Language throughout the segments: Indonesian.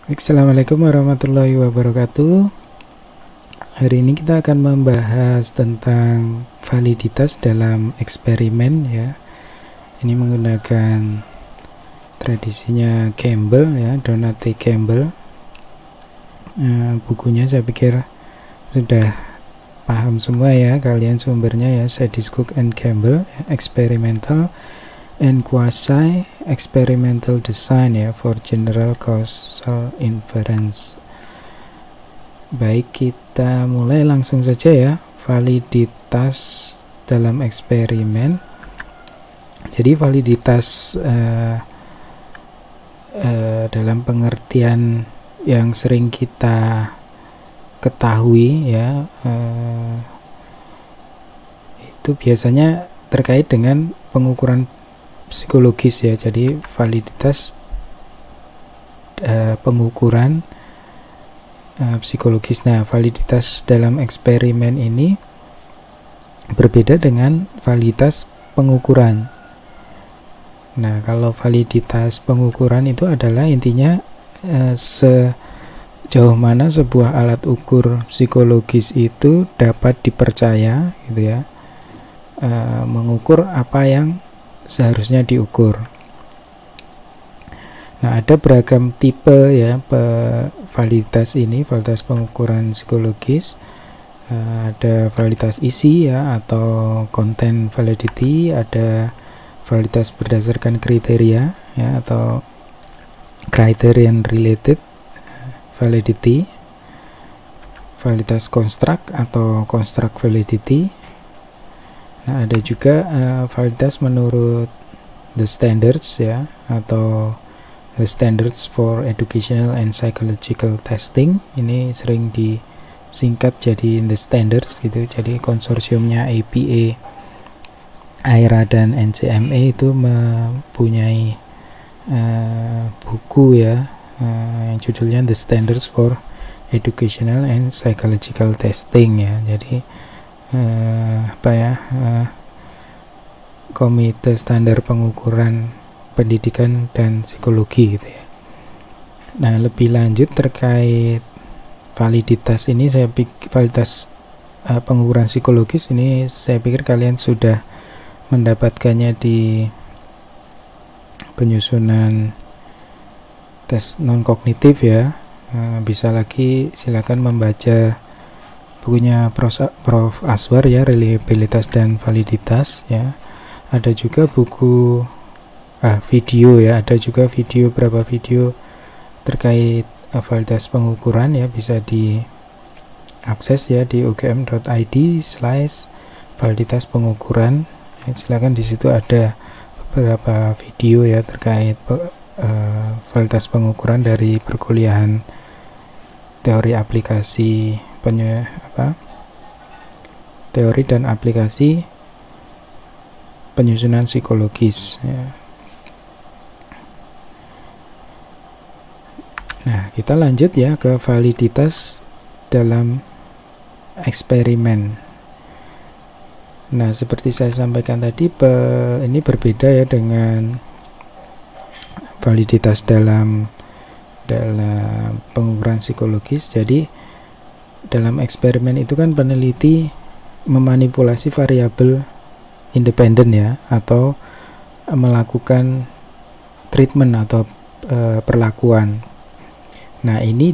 Assalamualaikum warahmatullahi wabarakatuh. Hari ini kita akan membahas tentang validitas dalam eksperimen ya. Ini menggunakan tradisinya Campbell ya, Donald T. Campbell. Bukunya saya pikir sudah paham semua ya kalian, sumbernya ya, Sadis Cook and Campbell, Experimental and Quasi Experimental Design ya for General Causal Inference. Baik, kita mulai langsung saja ya. Validitas dalam eksperimen. Jadi validitas dalam pengertian yang sering kita ketahui ya, itu biasanya terkait dengan pengukuran psikologis ya. Jadi validitas pengukuran psikologis. Nah, validitas dalam eksperimen ini berbeda dengan validitas pengukuran. Nah, kalau validitas pengukuran itu adalah intinya sejauh mana sebuah alat ukur psikologis itu dapat dipercaya gitu ya, mengukur apa yang seharusnya diukur. Nah, ada beragam tipe ya validitas ini, validitas pengukuran psikologis. Ada validitas isi ya, atau content validity. Ada validitas berdasarkan kriteria ya, atau criterion related validity. Validitas construct atau construct validity. Nah, ada juga validitas menurut the standards ya, atau the standards for educational and psychological testing. Ini sering disingkat jadi the standards gitu. Jadi konsorsiumnya APA, AIRA dan NCMA itu mempunyai buku ya, yang judulnya The Standards for Educational and Psychological Testing ya. Jadi komite standar pengukuran pendidikan dan psikologi gitu ya. Nah, lebih lanjut terkait validitas ini, saya pikir validitas pengukuran psikologis ini saya pikir kalian sudah mendapatkannya di penyusunan tes non kognitif ya. Bisa lagi silakan membaca bukunya Prof. Aswar ya, reliabilitas dan validitas ya. Ada juga buku video ya, ada juga beberapa video terkait validitas pengukuran ya, bisa diakses ya di ugm.id/validitas pengukuran. Silakan, di situ ada beberapa video ya terkait validitas pengukuran dari perkuliahan teori aplikasi teori dan aplikasi penyusunan psikologis ya. Nah, kita lanjut ya ke validitas dalam eksperimen. Nah, seperti saya sampaikan tadi, ini berbeda ya dengan validitas dalam pengukuran psikologis. Jadi dalam eksperimen itu kan peneliti memanipulasi variabel independen ya, atau melakukan treatment atau perlakuan. Nah, ini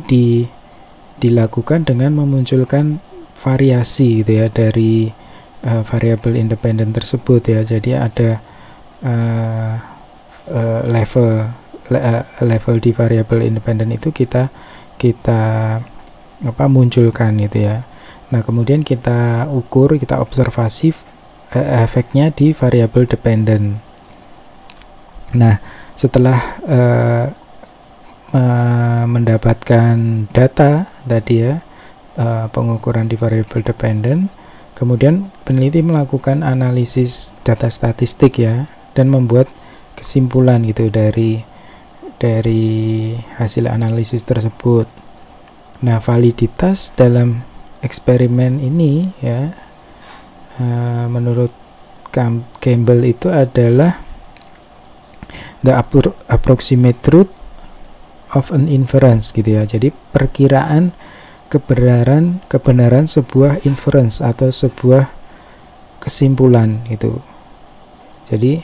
dilakukan dengan memunculkan variasi gitu ya dari variabel independen tersebut ya. Jadi ada level di variabel independen itu kita munculkan gitu ya. Nah, kemudian kita ukur, kita observasi efeknya di variabel dependen. Nah, setelah mendapatkan data tadi ya, pengukuran di variabel dependen, kemudian peneliti melakukan analisis data statistik ya, dan membuat kesimpulan gitu dari hasil analisis tersebut. Nah, validitas dalam eksperimen ini ya, menurut Campbell itu adalah the approximate truth of an inference gitu ya. Jadi perkiraan kebenaran sebuah inference atau sebuah kesimpulan gitu. Jadi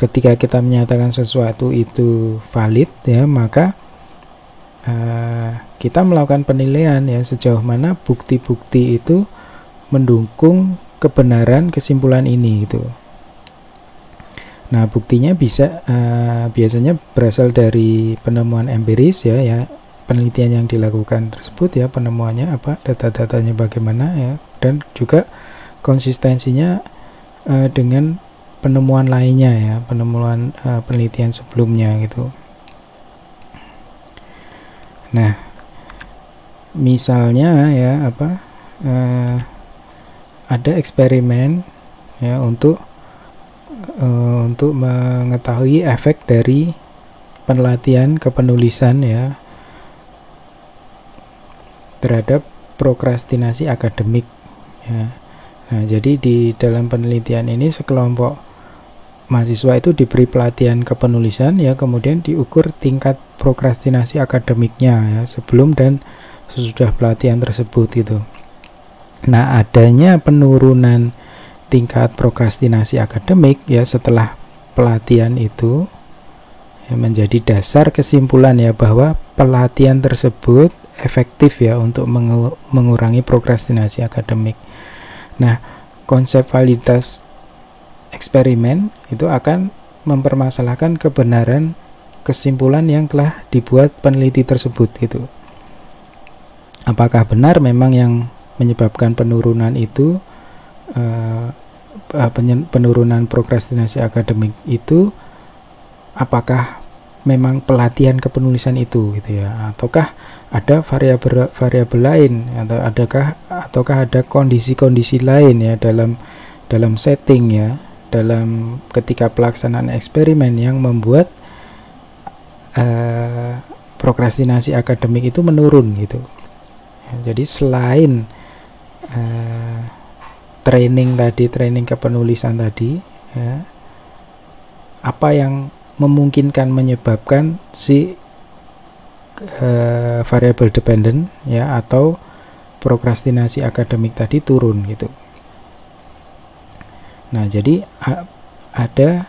ketika kita menyatakan sesuatu itu valid ya, maka kita melakukan penilaian ya sejauh mana bukti-bukti itu mendukung kebenaran kesimpulan ini gitu. Nah, buktinya biasanya berasal dari penemuan empiris ya, penelitian yang dilakukan tersebut ya, penemuannya apa, data-datanya bagaimana ya, dan juga konsistensinya dengan penemuan lainnya ya, penemuan penelitian sebelumnya gitu. Nah, misalnya ya ada eksperimen ya untuk mengetahui efek dari pelatihan kepenulisan ya terhadap prokrastinasi akademik ya. Nah, jadi di dalam penelitian ini sekelompok mahasiswa itu diberi pelatihan kepenulisan ya, kemudian diukur tingkat prokrastinasi akademiknya ya sebelum dan sesudah pelatihan tersebut gitu. Nah, adanya penurunan tingkat prokrastinasi akademik ya setelah pelatihan itu ya, menjadi dasar kesimpulan ya bahwa pelatihan tersebut efektif ya untuk mengurangi prokrastinasi akademik. Nah, konsep validitas eksperimen itu akan mempermasalahkan kebenaran kesimpulan yang telah dibuat peneliti tersebut gitu. Apakah benar memang yang menyebabkan penurunan itu penurunan prokrastinasi akademik itu, apakah memang pelatihan kepenulisan itu gitu ya, ataukah ada variabel lain, atau ataukah ada kondisi-kondisi lain ya dalam setting ya, dalam ketika pelaksanaan eksperimen yang membuat prokrastinasi akademik itu menurun gitu ya. Jadi selain training kepenulisan tadi ya, apa yang memungkinkan menyebabkan si variable dependent ya atau prokrastinasi akademik tadi turun gitu. Nah, jadi ada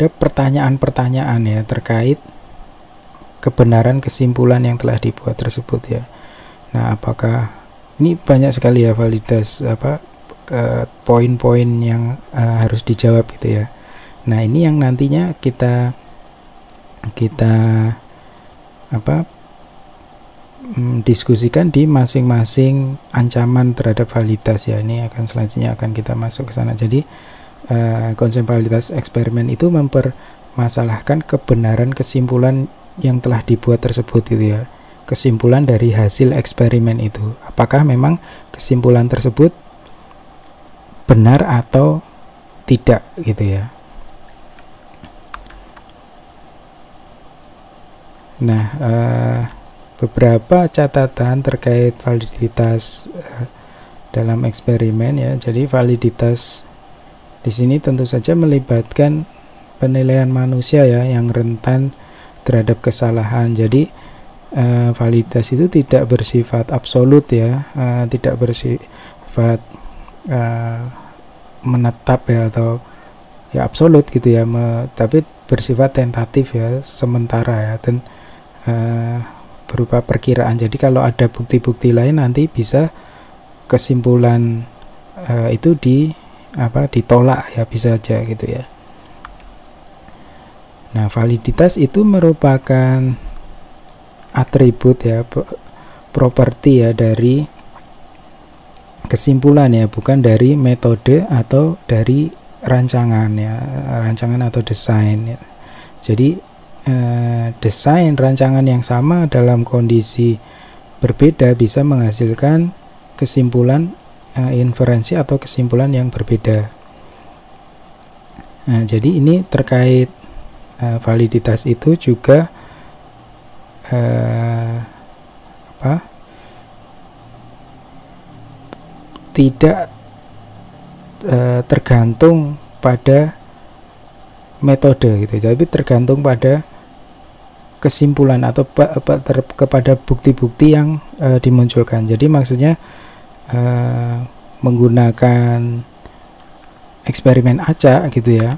pertanyaan-pertanyaan ya terkait kebenaran kesimpulan yang telah dibuat tersebut ya. Nah, apakah ini banyak sekali ya validitas poin-poin yang harus dijawab gitu ya. Nah, ini yang nantinya kita diskusikan di masing-masing ancaman terhadap validitas ya. Ini akan selanjutnya akan kita masuk ke sana. Jadi konsep validitas eksperimen itu mempermasalahkan kebenaran kesimpulan yang telah dibuat tersebut gitu ya. Kesimpulan dari hasil eksperimen itu, apakah memang kesimpulan tersebut benar atau tidak gitu ya. Nah, beberapa catatan terkait validitas dalam eksperimen ya. Jadi validitas di sini tentu saja melibatkan penilaian manusia ya yang rentan terhadap kesalahan. Jadi validitas itu tidak bersifat absolut ya, tidak bersifat menetap ya atau ya absolut gitu ya, tapi bersifat tentatif ya, sementara ya, dan berupa perkiraan. Jadi kalau ada bukti-bukti lain nanti bisa kesimpulan itu ditolak ya, bisa aja gitu ya. Nah, validitas itu merupakan atribut ya, properti ya dari kesimpulan ya, bukan dari metode atau dari rancangan ya, rancangan atau desain ya. Jadi desain rancangan yang sama dalam kondisi berbeda bisa menghasilkan kesimpulan inferensi atau kesimpulan yang berbeda. Nah, jadi ini terkait validitas itu juga tidak tergantung pada metode gitu, tapi tergantung pada kesimpulan atau kepada bukti-bukti yang dimunculkan. Jadi maksudnya menggunakan eksperimen acak gitu ya,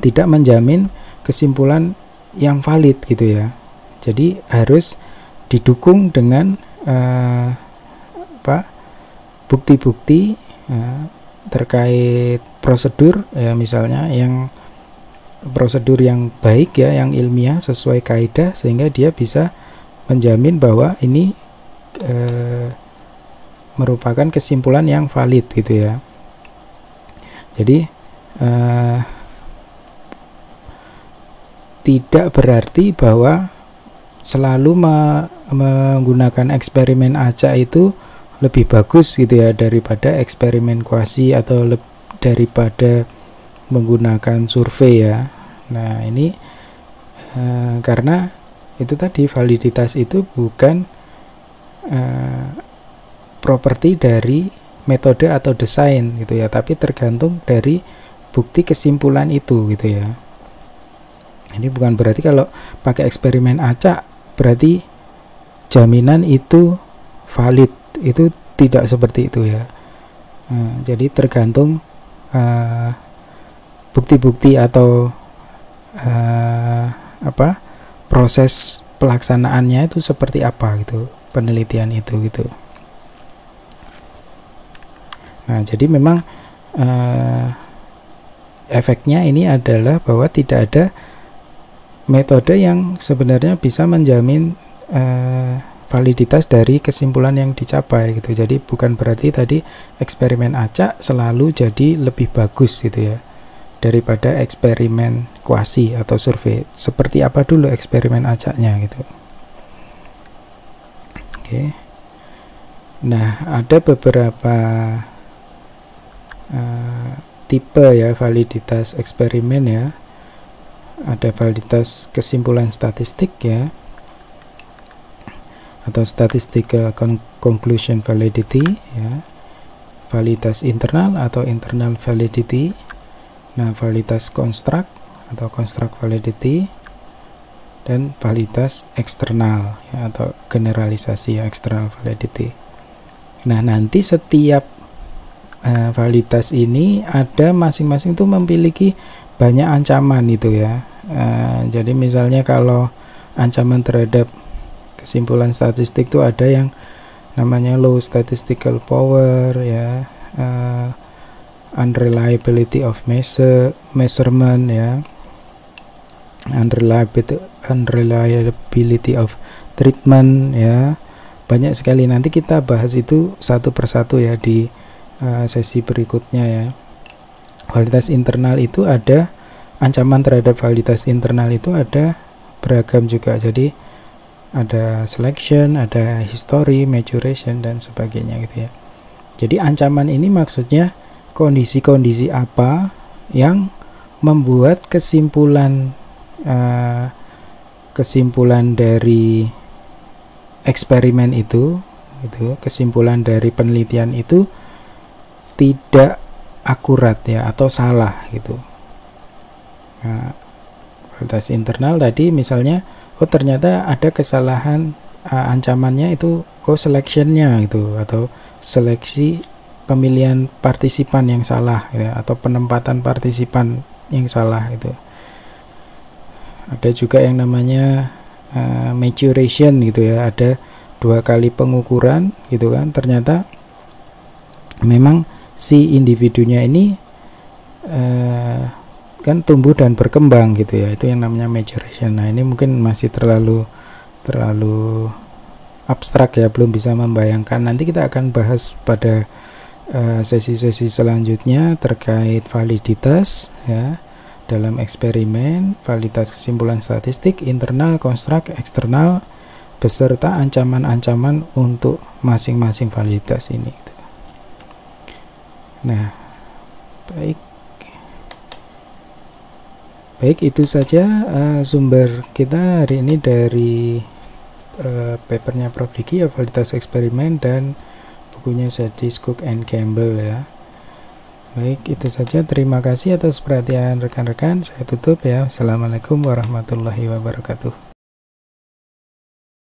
tidak menjamin kesimpulan yang valid gitu ya. Jadi harus didukung dengan bukti-bukti terkait prosedur ya, misalnya yang prosedur yang baik ya, yang ilmiah sesuai kaidah, sehingga dia bisa menjamin bahwa ini merupakan kesimpulan yang valid gitu ya. Jadi tidak berarti bahwa selalu menggunakan eksperimen acak itu lebih bagus gitu ya daripada eksperimen kuasi atau daripada menggunakan survei ya. Nah ini karena itu tadi, validitas itu bukan properti dari metode atau desain gitu ya, tapi tergantung dari bukti kesimpulan itu gitu ya. Ini bukan berarti kalau pakai eksperimen acak berarti jaminan itu valid, itu tidak seperti itu ya. Jadi tergantung bukti-bukti atau proses pelaksanaannya itu seperti apa gitu, penelitian itu gitu. Nah jadi memang efeknya ini adalah bahwa tidak ada metode yang sebenarnya bisa menjamin validitas dari kesimpulan yang dicapai gitu. Jadi bukan berarti tadi eksperimen acak selalu jadi lebih bagus gitu ya daripada eksperimen kuasi atau survei. Seperti apa dulu eksperimen acaknya gitu. Oke. Nah ada beberapa tipe ya validitas eksperimen ya. Ada validitas kesimpulan statistik ya, atau statistical conclusion validity ya, validitas internal atau internal validity. Nah validitas construct atau construct validity, dan validitas eksternal ya, atau generalisasi ya, external validity. Nah nanti setiap validitas ini ada masing-masing itu memiliki banyak ancaman itu ya. Jadi misalnya kalau ancaman terhadap kesimpulan statistik itu ada yang namanya low statistical power ya, unreliability of measurement ya, unreliability of treatment ya, banyak sekali. Nanti kita bahas itu satu persatu ya di sesi berikutnya ya. Validitas internal itu ada, ancaman terhadap validitas internal itu ada beragam juga. Jadi ada selection, ada history, maturation dan sebagainya gitu ya. Jadi ancaman ini maksudnya kondisi-kondisi apa yang membuat kesimpulan dari eksperimen itu, kesimpulan dari penelitian itu tidak akurat ya, atau salah gitu. Nah, validitas internal tadi misalnya, oh ternyata ada kesalahan ancamannya itu, oh selectionnya gitu, atau seleksi pemilihan partisipan yang salah ya, atau penempatan partisipan yang salah itu. Ada juga yang namanya maturation gitu ya, ada 2 kali pengukuran gitu kan, ternyata memang si individunya ini kan tumbuh dan berkembang gitu ya, itu yang namanya maturation. Nah ini mungkin masih terlalu abstrak ya, belum bisa membayangkan. Nanti kita akan bahas pada sesi-sesi selanjutnya terkait validitas ya dalam eksperimen, validitas kesimpulan statistik, internal, construct, eksternal, beserta ancaman-ancaman untuk masing-masing validitas ini. Nah, baik itu saja sumber kita hari ini dari papernya Prof. Diki ya, validitas eksperimen, dan bukunya Sedis, Cook and Campbell ya. Baik, itu saja. Terima kasih atas perhatian rekan-rekan. Saya tutup ya. Assalamualaikum warahmatullahi wabarakatuh.